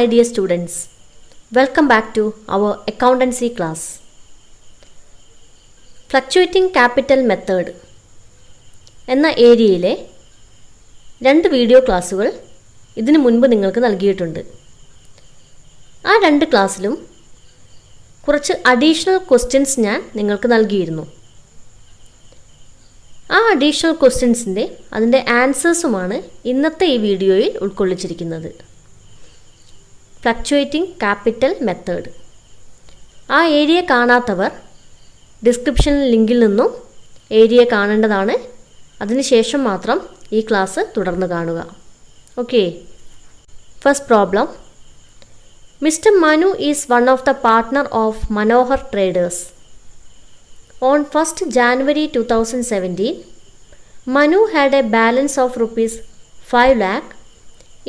my dear students, welcome back to our accountancy class. Fluctuating capital method എന്ന ഏരിയയിലെ 2 video ക്ലാസ്സുകൾ ഇതിനു മുൻപ് നിങ്ങൾക്ക് നൽകിയിട്ടുണ്ട്. ആ 2 ക്ലാസ്സിലും കുറച്ച് അഡീഷണൽ ക്വസ്റ്റ്യൻസ് ഞാൻ നിങ്ങൾക്ക് നൽകിയിരുന്നു. ആ അഡീഷണൽ ക്വസ്റ്റ്യൻസിൻ്റെ അതിൻ്റെ ആൻസേഴ്സുമാണ് ഇന്നത്തെ ഈ വീഡിയോയിൽ ഉൾക്കൊള്ളിച്ചിരിക്കുന്നത്. Fluctuating capital method. ആ ഏരിയ കാണാത്തവർ ഡിസ്ക്രിപ്ഷൻ ലിങ്കിൽ നിന്നും ഏരിയ കാണേണ്ടതാണ്. അതിനുശേഷം മാത്രം ഈ ക്ലാസ് തുടർന്ന് കാണുക. Okay, first problem. Mister Manu is one of the partner of Manohar traders. On 1st January 2017, Manu had a balance of rupees 5 lakh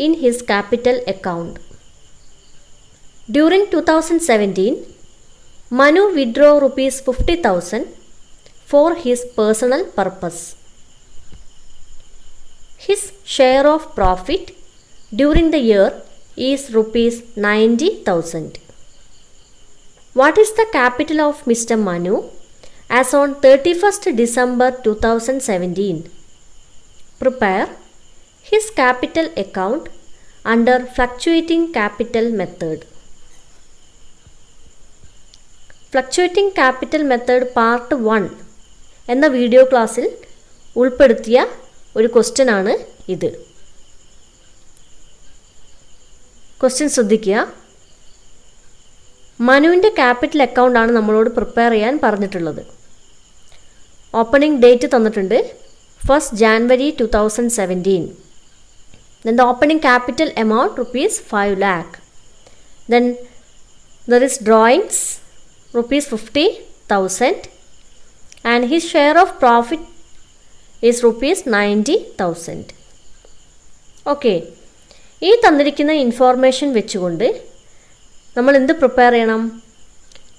in his capital account. During 2017, Manu withdrew rupees 50,000 for his personal purpose. His share of profit during the year is rupees 90,000. What is the capital of Mr. Manu as on 31st December 2017? Prepare his capital account under fluctuating capital method. Fluctuating capital method part 1 എന്ന video ക്ലാസ്സിൽ ഉൾപ്പെടുത്തിയ ഒരു question ആണ് ഇത്. Question ശ്രദ്ധിക്കുക. മനുവിൻ്റെ capital account ആണ് നമ്മളോട് prepare ചെയ്യാൻ പറഞ്ഞിട്ടുള്ളത്. ഓപ്പണിംഗ് ഡേറ്റ് തന്നിട്ടുണ്ട് 1st January 2017. Then the opening capital amount rupees 5 lakh. Then there is drawings rupees 50,000 and his share of profit is rupees 90,000. Okay, ഈ തന്നിരിക്കുന്ന ഇൻഫോർമേഷൻ വെച്ചുകൊണ്ട് നമ്മൾ എന്ത് പ്രിപ്പയർ ചെയ്യണം?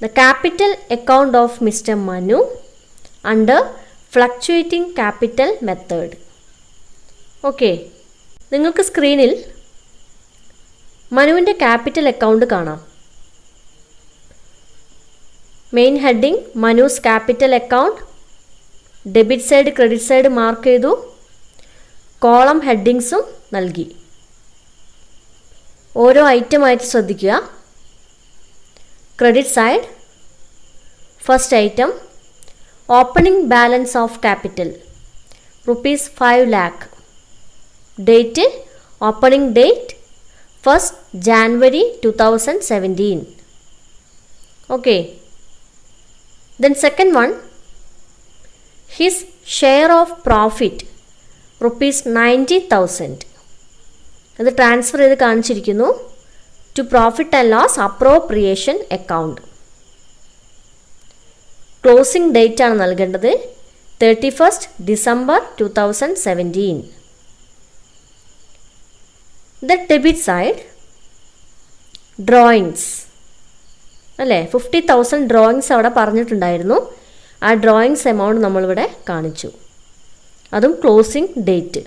The capital account of mister Manu under fluctuating capital method. Okay, നിങ്ങൾക്ക് സ്ക്രീനിൽ മനുവിൻ്റെ capital account കാണാം. Main heading Manu's capital account. Debit side credit side mark ചെയ്തു. കോളം ഹെഡിങ്സും നൽകി. ഓരോ ഐറ്റമായിട്ട് ശ്രദ്ധിക്കുക. Credit side, first item opening balance of capital rupees 5 lakh. Date opening date 1st January 2017. Okay, then second one, his share of profit rupees 90,000. അത് transfer ചെയ്ത് കാണിച്ചിരിക്കുന്നു to profit and loss appropriation account. Closing date ആണ് നൽകേണ്ടത് 31st December 2017. The debit side drawings അല്ലേ, 50,000 drawings അവിടെ പറഞ്ഞിട്ടുണ്ടായിരുന്നു. ആ drawings amount നമ്മളിവിടെ കാണിച്ചു. അതും ക്ലോസിംഗ് ഡേറ്റ്.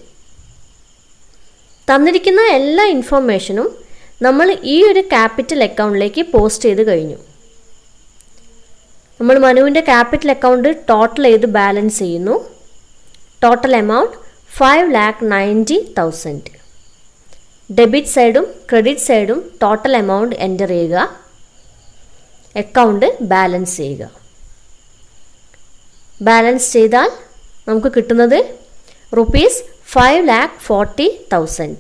തന്നിരിക്കുന്ന എല്ലാ ഇൻഫോർമേഷനും നമ്മൾ ഈ ഒരു ക്യാപിറ്റൽ അക്കൗണ്ടിലേക്ക് പോസ്റ്റ് ചെയ്ത് കഴിഞ്ഞു. നമ്മൾ മനുവിൻ്റെ ക്യാപിറ്റൽ അക്കൗണ്ട് ടോട്ടൽ ചെയ്ത് ബാലൻസ് ചെയ്യുന്നു. Total amount 5,90,000. ഡെബിറ്റ് സൈഡും ക്രെഡിറ്റ് സൈഡും ടോട്ടൽ എമൗണ്ട് എൻ്റർ ചെയ്യുക. അക്കൗണ്ട് ബാലൻസ് ചെയ്യുക. ബാലൻസ് ചെയ്താൽ നമുക്ക് കിട്ടുന്നത് rupees 5,40,000.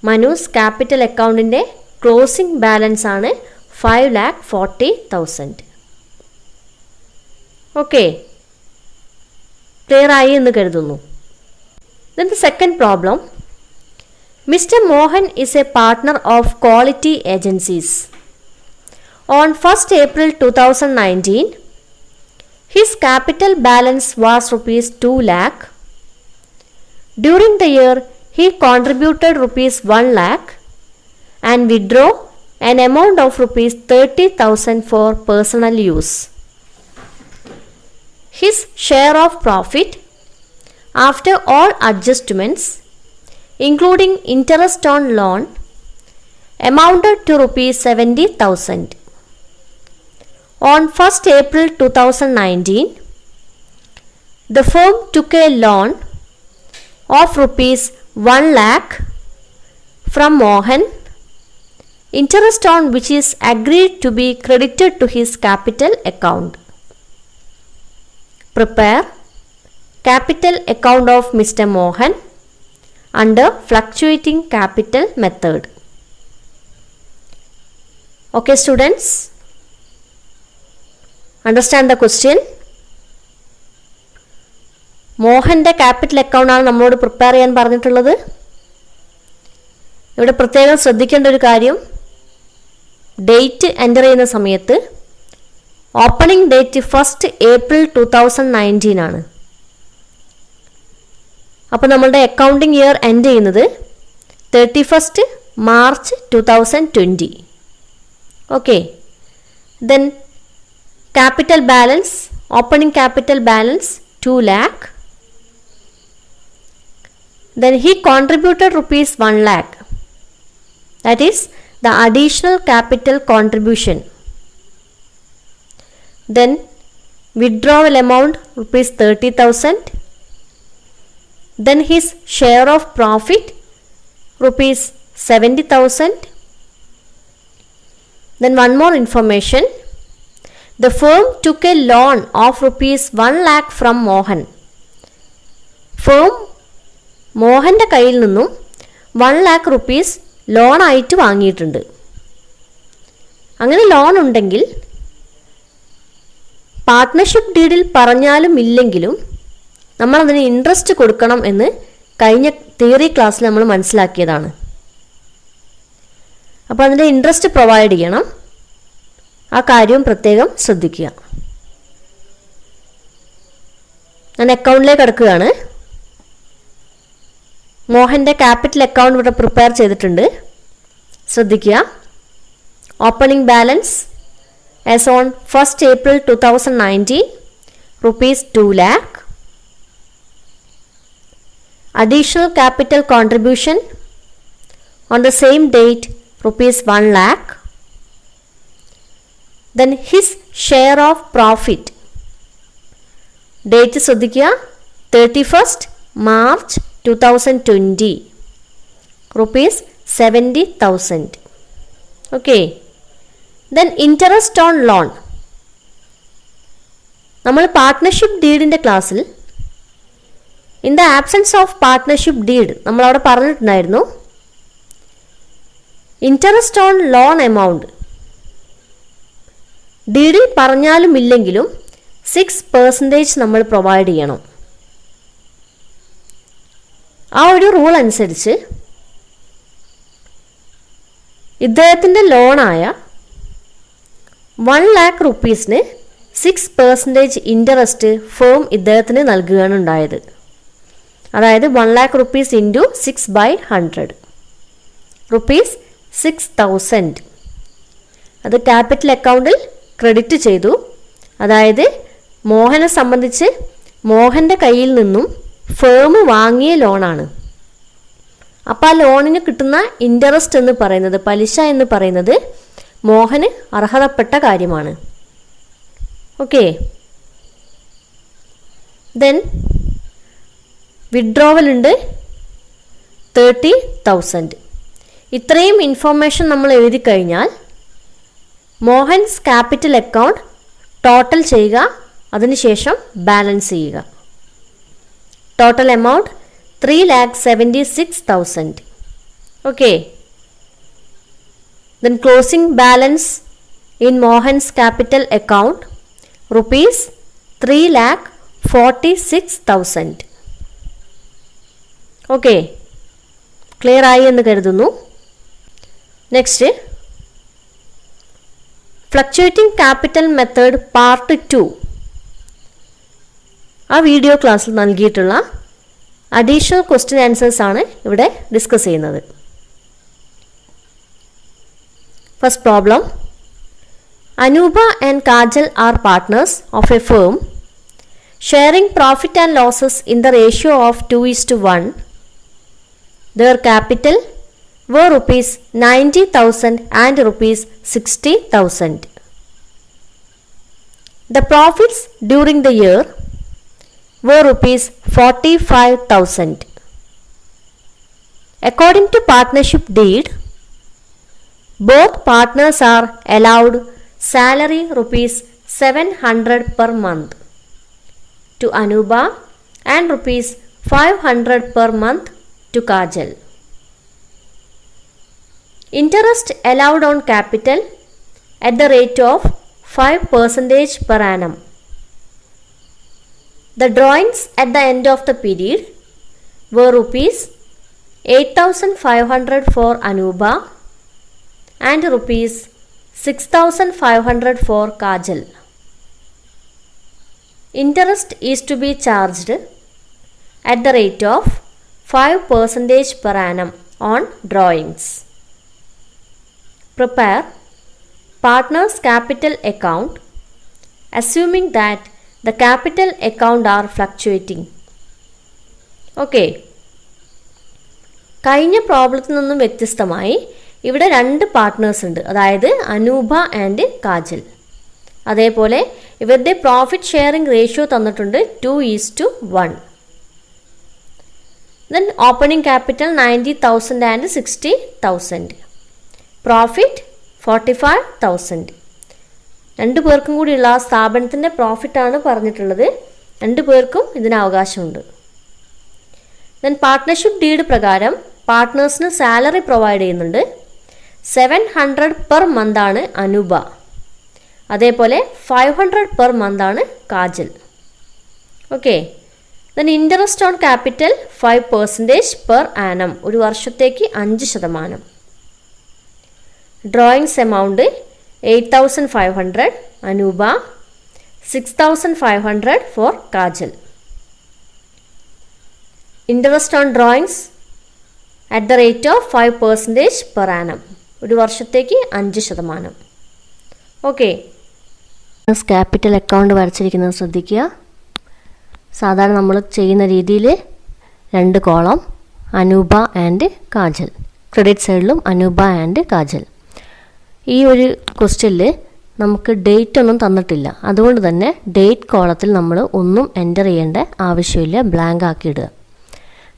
മനൂസ് ക്യാപിറ്റൽ അക്കൗണ്ടിൻ്റെ ക്ലോസിംഗ് ബാലൻസ് ആണ് 5,40,000. ഓക്കെ, ക്ലിയർ ആയി എന്ന് കരുതുന്നു. Then the second problem, Mr. Mohan is a partner of Quality Agencies. On 1st April 2019, his capital balance was rupees 2 lakh. During the year, he contributed rupees 1 lakh and withdrew an amount of rupees 30,000 for personal use. His share of profit after all adjustments including interest on loan, amounted to rupees 70,000. On 1st April 2019, the firm took a loan of rupees 1 lakh from Mohan, interest on which is agreed to be credited to his capital account. Prepare capital account of Mr. Mohan under fluctuating capital method. Okay students, understand the question. മോഹൻ്റെ capital അക്കൗണ്ടാണ് നമ്മളോട് prepare ചെയ്യാൻ പറഞ്ഞിട്ടുള്ളത്. ഇവിടെ പ്രത്യേകം ശ്രദ്ധിക്കേണ്ട ഒരു കാര്യം, ഡേറ്റ് എൻ്റർ ചെയ്യുന്ന സമയത്ത് ഓപ്പണിംഗ് ഡേറ്റ് 1st April 2019 ആണ്. അപ്പോൾ നമ്മളുടെ അക്കൗണ്ടിങ് ഇയർ എൻഡ് ചെയ്യുന്നത് 31st March 2020. Okay, then capital balance, opening capital balance 2 lakh. Then he contributed rupees 1 lakh. That is the additional capital contribution. Then withdrawal amount rupees 30,000. Then his share of profit rupees 70,000. Then one more information. The firm took a loan of rupees 1 lakh from Mohan. Firm മോഹൻ്റെ കയ്യിൽ നിന്നും 1 lakh rupees ലോണായിട്ട് വാങ്ങിയിട്ടുണ്ട്. അങ്ങനെ loan ഉണ്ടെങ്കിൽ partnership ഡീഡിൽ പറഞ്ഞാലും ഇല്ലെങ്കിലും നമ്മളതിന് interest കൊടുക്കണം എന്ന് കഴിഞ്ഞ തിയറി ക്ലാസ്സിൽ നമ്മൾ മനസ്സിലാക്കിയതാണ്. അപ്പോൾ അതിൻ്റെ ഇൻട്രസ്റ്റ് പ്രൊവൈഡ് ചെയ്യണം. ആ കാര്യവും പ്രത്യേകം ശ്രദ്ധിക്കുക. ഞാൻ അക്കൗണ്ടിലേക്ക് കിടക്കുകയാണ്. മോഹൻ്റെ ക്യാപിറ്റൽ അക്കൗണ്ട് ഇവിടെ പ്രിപ്പയർ ചെയ്തിട്ടുണ്ട്. ശ്രദ്ധിക്കുക. Opening balance as on 1st April 2019 rupees 2 lakh. Additional capital contribution on the same date rupees 1 lakh. Then his share of profit. Date ശ്രദ്ധിക്കുക, 31st March 2020 rupees 70,000. Okay. Then interest on loan. നമ്മൾ partnership ഡീഡിൻ്റെ ക്ലാസ്സിൽ in the absence of partnership deed നമ്മളവിടെ പറഞ്ഞിട്ടുണ്ടായിരുന്നു, interest on loan amount ഡീഡിൽ പറഞ്ഞാലും ഇല്ലെങ്കിലും 6% നമ്മൾ provide ചെയ്യണം. ആ ഒരു റൂൾ അനുസരിച്ച് ഇദ്ദേഹത്തിൻ്റെ ലോണായ 1 lakh rupeesന് 6% ഇൻട്രസ്റ്റ് ഫേം ഇദ്ദേഹത്തിന് നൽകുകയാണ് ഉണ്ടായത്. അതായത് 1 lakh rupees ഇൻറ്റു 6/100 rupees 6,000. അത് ക്യാപിറ്റൽ അക്കൗണ്ടിൽ ക്രെഡിറ്റ് ചെയ്തു. അതായത് മോഹനെ സംബന്ധിച്ച് മോഹൻ്റെ കയ്യിൽ നിന്നും ഫേം വാങ്ങിയ ലോണാണ്. അപ്പോൾ ആ ലോണിന് കിട്ടുന്ന ഇൻട്രസ്റ്റ് എന്ന് പറയുന്നത്, പലിശ എന്ന് പറയുന്നത് മോഹന് അർഹതപ്പെട്ട കാര്യമാണ്. ഓക്കെ. ദെൻ വിഡ്രോവൽ ഉണ്ട് 30,000. ഇത്രയും ഇൻഫോർമേഷൻ നമ്മൾ എഴുതി കഴിഞ്ഞാൽ മോഹൻസ് ക്യാപിറ്റൽ അക്കൗണ്ട് ടോട്ടൽ ചെയ്യുക, അതിനുശേഷം ബാലൻസ് ചെയ്യുക. Total amount 3,76,000. Okay. Then closing balance in Mohan's capital account rupees 3,46,000. Okay. Clear ആയി എന്ന് കരുതുന്നു. Next, fluctuating capital method part 2. ആ വീഡിയോ ക്ലാസ്സിൽ നൽകിയിട്ടുള്ള അഡീഷണൽ ക്വസ്റ്റ്യൻ ആൻസേഴ്സ് ആണ് ഇവിടെ ഡിസ്കസ് ചെയ്യുന്നത്. First problem. Anuba and Kajal are partners of a firm sharing profit and losses in the ratio of 2:1. Their capital were rupees 90,000 and rupees 60,000. The profits during the year were rupees 45,000. According to partnership deed, both partners are allowed salary rupees 700 per month to Anuba and rupees 500 per month to Kajal. Interest allowed on capital at the rate of 5% per annum. The drawings at the end of the period were rupees 8,500 for Anuba and rupees 6,500 for Kajal. Interest is to be charged at the rate of 5% per annum on drawings. Prepare partners' capital account assuming that the capital account are fluctuating. Okay. കഴിഞ്ഞ പ്രോബ്ലത്തിൽ നിന്നും വ്യത്യസ്തമായി ഇവിടെ 2 partners ഉണ്ട്, അതായത് Anupa and kajal. അതേപോലെ ഇവരുടെ profit sharing ratio തന്നിട്ടുണ്ട് 2:1. Then opening capital 90,000 and 60,000. Profit 45,000. 2 പേർക്കും കൂടിയുള്ള സ്ഥാപനത്തിൻ്റെ പ്രോഫിറ്റാണ് പറഞ്ഞിട്ടുള്ളത്. 2 പേർക്കും ഇതിന് അവകാശമുണ്ട്. ദെൻ പാർട്ട്ണർഷിപ്പ് ഡീഡ് പ്രകാരം പാർട്ട്നേഴ്സിന് സാലറി പ്രൊവൈഡ് ചെയ്യുന്നുണ്ട്. 700 പെർ മന്ത് ആണ് അനൂപ, അതേപോലെ 500 പെർ മന്ത് ആണ് Kajal. Okay. Then interest on capital 5% per annum, ഒരു വർഷത്തേക്ക് 5%. Drawings amount 8,500 Anupa, 6,500 for Kajal. Interest on drawings at the rate of 5% per annum, ഒരു വർഷത്തേക്ക് 5%. ഓക്കെ. ക്യാപിറ്റൽ അക്കൗണ്ട് വരച്ചിരിക്കുന്നത് ശ്രദ്ധിക്കുക. സാധാരണ നമ്മൾ ചെയ്യുന്ന രീതിയിൽ 2 column Anupa and kajal, credit സൈഡിലും അനൂപ ആൻഡ് കാജൽ. ഈ ഒരു ക്വസ്റ്റ്യനിൽ നമുക്ക് ഡേറ്റ് ഒന്നും തന്നിട്ടില്ല, അതുകൊണ്ട് തന്നെ ഡേറ്റ് കോളത്തിൽ നമ്മൾ ഒന്നും എൻ്റർ ചെയ്യേണ്ട ആവശ്യമില്ല, ബ്ലാങ്ക് ആക്കി ഇടുക.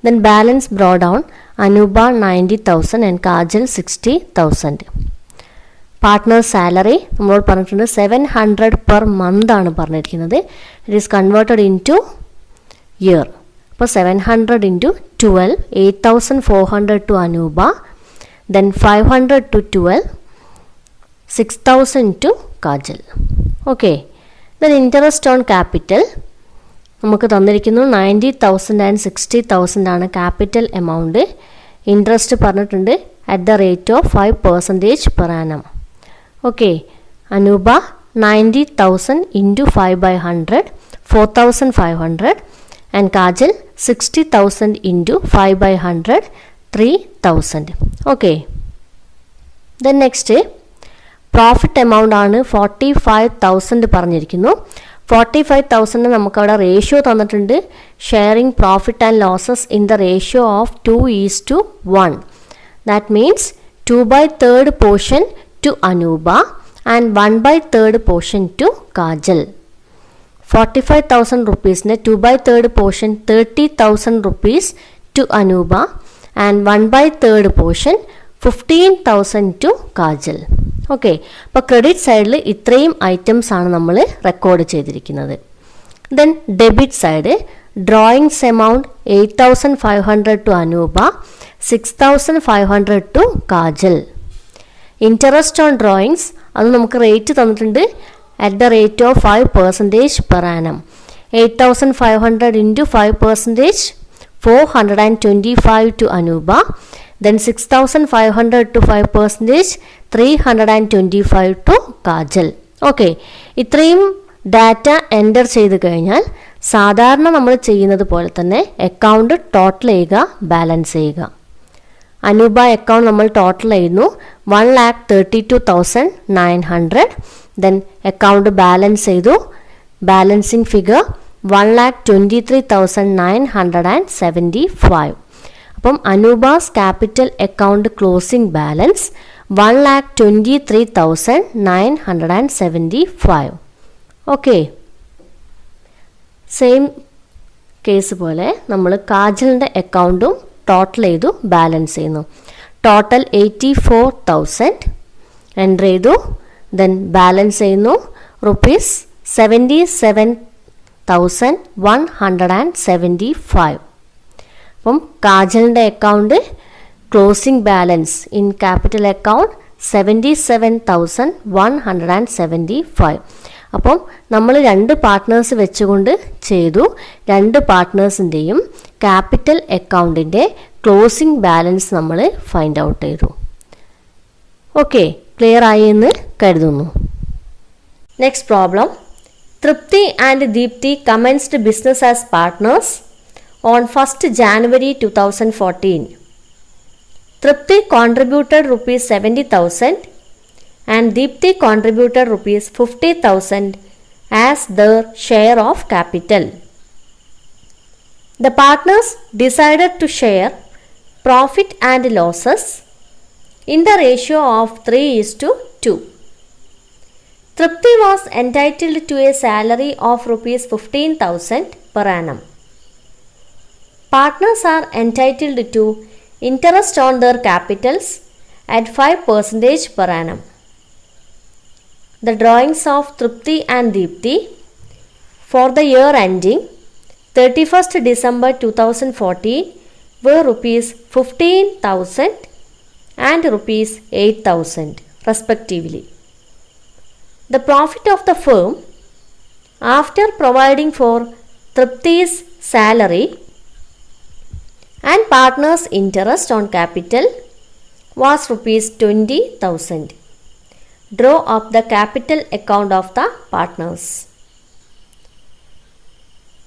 Then balance brought down Anupa 90,000 and Kajal 60,000. Partner salary നമ്മളോട് പറഞ്ഞിട്ടുണ്ട് 700 പെർ മന്ത് ആണ് പറഞ്ഞിരിക്കുന്നത്. It is converted in to year. അപ്പോൾ 700 into 12, 8,400 to Anupa, then 500 to 12, 6,000 to Kajal. Okay. Then interest on capital നമുക്ക് തന്നിരിക്കുന്നു 90,000 ആൻഡ് 60,000 ആണ് ക്യാപിറ്റൽ എമൗണ്ട്. ഇൻട്രസ്റ്റ് പറഞ്ഞിട്ടുണ്ട് at the rate of 5% per annum. Okay. Anupa 90,000 into 5/100, 4,500 and Kajal 60,000 into 5/100, 3,000. Okay. Then next profit amount ആണ് 45,000 പറഞ്ഞിരിക്കുന്നു. 45,000 നമുക്കവിടെ ratio തന്നിട്ടുണ്ട്. Sharing profit and losses in the ratio of 2:1. That means 2/3 portion to Anupa and 1/3 portion to Kajal. 45,000 റുപ്പീസിന് 2/3 portion 30,000 rupees to Anupa and 1/3 portion 15,000 to Kajal. Okay. അപ്പോൾ credit സൈഡിൽ ഇത്രയും items ആണ് നമ്മൾ റെക്കോർഡ് ചെയ്തിരിക്കുന്നത്. Then debit side drawings amount 8,500 to Anupa, 6,500 to Kajal. Interest on drawings അത് നമുക്ക് rate തന്നിട്ടുണ്ട് at the rate of 5% per annum. 8,500 into 5%, 425 to Anupa, then 6,500 to 5%, 325 to Kajal. Okay. ഇത്രയും ഡാറ്റ എൻ്റർ ചെയ്ത് കഴിഞ്ഞാൽ സാധാരണ നമ്മൾ ചെയ്യുന്നത് പോലെ തന്നെ അക്കൗണ്ട് ടോട്ടൽ ചെയ്യുക, ബാലൻസ് ചെയ്യുക. അനൂപ അക്കൗണ്ട് നമ്മൾ ടോട്ടൽ ചെയ്യുന്നു 1,32,900. ദെൻ അക്കൗണ്ട് ബാലൻസ് ചെയ്തു. Balancing figure 1,23,975. അപ്പം Anoopa's capital account closing balance 1,23,975. Okay, same case പോലെ നമ്മൾ കാജലിൻ്റെ അക്കൗണ്ടും ടോട്ടൽ ചെയ്തു ബാലൻസ് ചെയ്യുന്നു. ടോട്ടൽ 84,000 എൻ്റർ ചെയ്തു. ദെൻ ബാലൻസ് ചെയ്യുന്നു ₹77,175. അപ്പം കാജലിൻ്റെ account closing balance in capital account 77,175. അപ്പം നമ്മൾ 2 പാർട്ട്നേഴ്സ് വെച്ചുകൊണ്ട് ചെയ്തു. 2 പാർട്ട്നേഴ്സിൻ്റെയും ക്യാപിറ്റൽ അക്കൗണ്ടിൻ്റെ ക്ലോസിംഗ് ബാലൻസ് നമ്മൾ ഫൈൻഡ് ഔട്ട് ചെയ്തു. ഓക്കെ, ക്ലിയർ ആയി എന്ന് കരുതുന്നു. Next problem. തൃപ്തി and Deepthi commenced business as partners on 1st January 2014. Tripti contributed ₹70,000 and Deepthi contributed ₹50,000 as their share of capital. The partners decided to share profit and losses in the ratio of 3:2. Tripti was entitled to a salary of ₹15,000 per annum. Partners are entitled to interest on their capitals at 5% per annum. The drawings of Tripti and Deepti for the year ending 31st December 2014 were ₹15,000 and ₹8,000 respectively. The profit of the firm after providing for Tripti's salary and partners' interest on capital was ₹20,000. Draw up the capital account of the partners.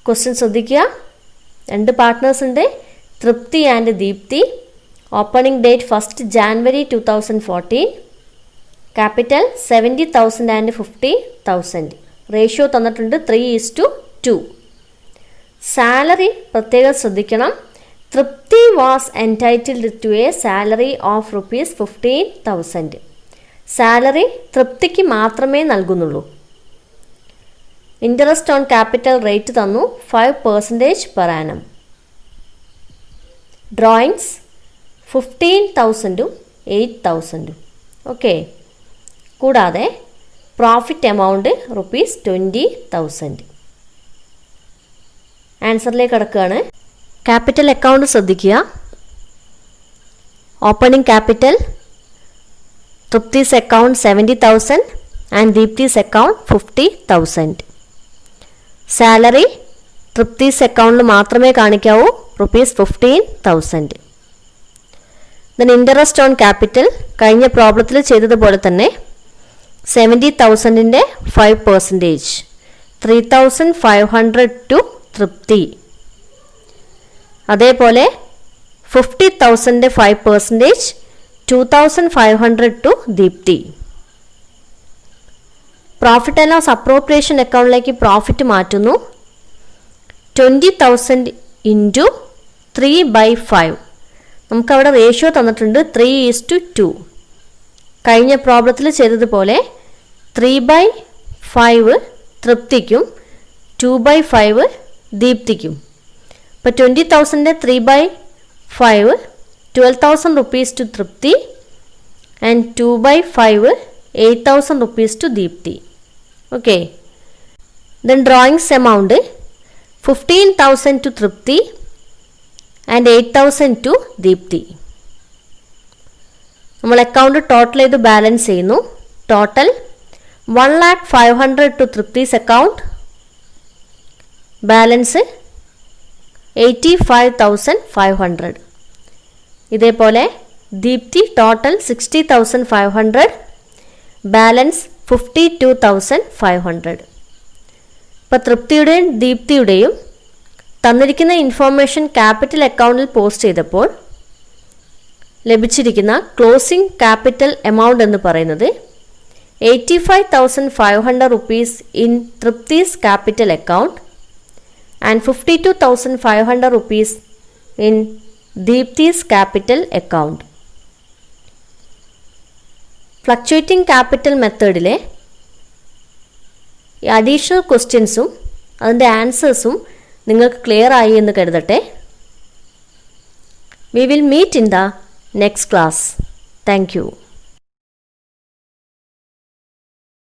Question ശ്രദ്ധിക്കുക. 2 partners ഉണ്ട്, Thripthi and Deepthi. Opening date 1st January 2014. Capital 70,000 and 50,000. Ratio തന്നിട്ടുണ്ട് 3:2. Salary പ്രത്യേകം ശ്രദ്ധിക്കണം. Tripti was entitled to a salary of ₹15,000. Salary തൃപ്തിക്ക് മാത്രമേ നൽകുന്നുള്ളൂ. Interest on capital rate തന്നു 5% per annum. Drawings 15,000 8,000. Okay, കൂടാതെ പ്രോഫിറ്റ് എമൗണ്ട് ₹20,000. ആൻസറിലേക്ക് കടക്കുകയാണ്. ക്യാപിറ്റൽ അക്കൗണ്ട് ശ്രദ്ധിക്കുക. Opening capital Trupti's account 70,000 and Deepti's account 50,000. Salary Trupti's അക്കൗണ്ടിൽ മാത്രമേ കാണിക്കാവൂ, ₹15,000. ദെൻ ഇൻട്രസ്റ്റ് ഓൺ ക്യാപിറ്റൽ കഴിഞ്ഞ പ്രോബ്ലത്തിൽ ചെയ്തതുപോലെ തന്നെ 70,000ൻ്റെ 5%, 3,500 ടു തൃപ്തി. അതേപോലെ 50,000ൻ്റെ 5%, 2,500 to Deepthi. Profit and loss appropriation അക്കൗണ്ടിലേക്ക് പ്രോഫിറ്റ് മാറ്റുന്നു. 20,000 ഇൻറ്റു 3/5. നമുക്കവിടെ റേഷ്യോ തന്നിട്ടുണ്ട് 3:2. കഴിഞ്ഞ പ്രോബ്ലത്തിൽ ചെയ്തതുപോലെ 3/5 തൃപ്തിക്കും 2/5 ദീപ്തിക്കും. ഇപ്പോൾ 20,000ൻ്റെ 3/5 ₹12,000 to Trupti and 2/5 ₹8,000 to Deepti. Okay, then drawings amount 15,000 to Trupti and 8,000 to Deepti. നമ്മൾ അക്കൗണ്ട് ടോട്ടൽ ചെയ്ത് ബാലൻസ് ചെയ്യുന്നു. Total 1,05,000 to Trupti's account, balance 85,500. ഇതേപോലെ ദീപ്തി ടോട്ടൽ 60,500, ബാലൻസ് 52,500. ഇപ്പോൾ തൃപ്തിയുടെയും ദീപ്തിയുടെയും തന്നിരിക്കുന്ന ഇൻഫോർമേഷൻ ക്യാപിറ്റൽ അക്കൗണ്ടിൽ പോസ്റ്റ് ചെയ്തപ്പോൾ ലഭിച്ചിരിക്കുന്ന ക്ലോസിംഗ് ക്യാപിറ്റൽ എമൗണ്ട് എന്ന് പറയുന്നത് 85,500 rupees in Tripti's capital account and 52,500 rupees in Deepti's capital account. Fluctuating capital മെത്തേഡിലെ ഈ അഡീഷണൽ ക്വസ്റ്റ്യൻസും അതിൻ്റെ ആൻസേഴ്സും നിങ്ങൾക്ക് ക്ലിയർ ആയി എന്ന് കരുതട്ടെ. We will meet in the next class. Thank you.